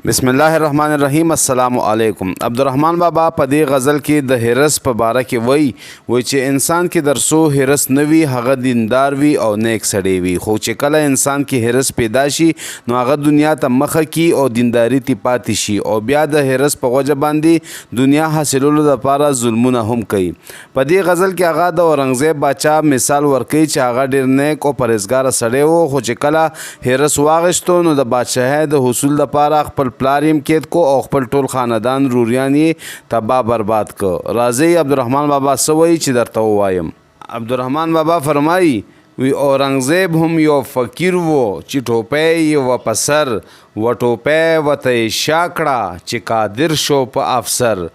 بسم الله الرحمن الرحیم. السلام علیکم. عبدالرحمن بابا په دې غزل کې د هرس په باره کې وایي چې انسان کې در څو هرس نه وي هغه دیندار وي او نیک سړی وي، خو چې کله انسان کې هرس پیدا شي نو هغه دنیا ته مخه کی او دینداري تی پاتې شي او بیا د هرس په وجه باندې دنیا حاصلولو لپاره ظلمونه هم کوي. په دې غزل کې هغه د اورنګزیب باچا مثال ورکوي چې هغه ډېر نیک او پرهیزګاره سړی و، خو چې کله هرس واغشتو نو د بادشاهۍ د حصول لپاره خپل پلار یې کید کو او خپل ټول خاندان روریان یې تباه برباد کو. راځئ عبدالرحمن بابا څه وایي چې درته ووایم. عبدالرحمن بابا فرمایي وی اورنګزیب هم یو فقیر و چې ټوپۍ یې و په سر و ټوپۍ ورته یې شا کړه چې قادر شو په افسر.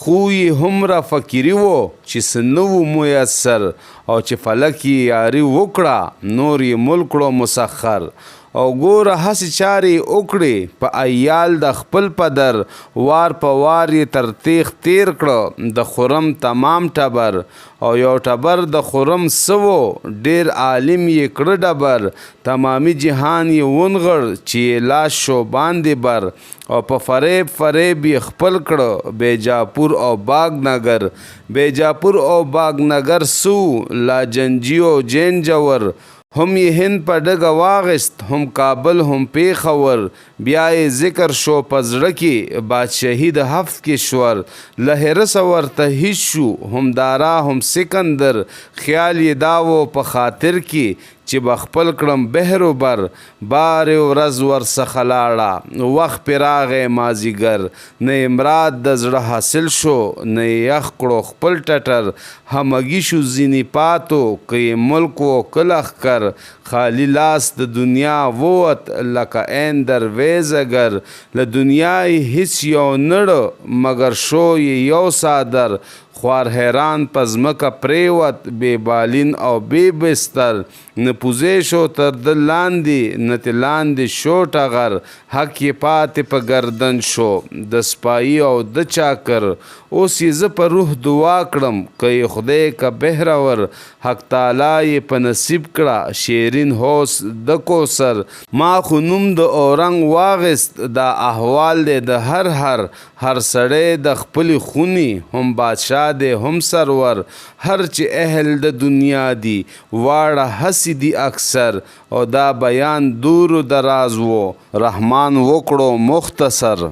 خو یې هومره فقیري و چې څه نه و میسر او چې فلک یې یاري وکړه نور یې ملک کړو مسخر. او ګوره هسې چارې وکړې په ایال د خپل پدر وار په وار یې تر تیغ تیر کړه د خرم تمام ټبر. او یو ټبر د خرم سوو ډیر عالم یې کړه ډبر. تمامي جهان یې ونغړ چې لاس شو باندې بر. او په فریب یې خپل کړه بیجاپور او باغ نگر. بیجاپور او باغ نگر سو لاجنجي او جین جور. هم یې هند په ډګه واغست هم کابل هم پیښور. بیا یې ذکر شو په زړه کې بادشاهي د هفت کشور. له هرسه ورته هیڅ شو هم دارا هم سکندر. خیال یې دا و په خاطر کې چې به خپل کړم بحر و بر. بارې ورځ ورڅخه لاړه وخت پرې راغی مازدیګر. نه یې مراد د زړه حاصل شو نه یې یخ کړو خپل ټټر. همګي شو ځینې پاتو که یې ملک و که لښکر. خالی لاس د دنیا ووت لکه عین درویز اگر. له دنیا یې هیڅ یو نړ مګر شو یې یو څادر. خوار حیران په ځمکه پریوت بې بالین او بې بستر. نه پوزې شو تر د لاندې نه تې لاندې شو ټغر. حق یې پاتې په گردن شو د سپایي او د چاکر. اوس یې زه په روح دعا کړم که یې خدای که بهرور. حق تعالی یې په نصیب کړه شیرین حوس د کوثر. ما خو نوم د اورنګ واغست دا احوال دی د هر سړی د خپلې خوني هم بادشاه دی هم سرور. هر چې اهل د دنیا دی واړه هسې دی اکثر. او دا بیان دور و دراز و رحمان وکړو مختصر.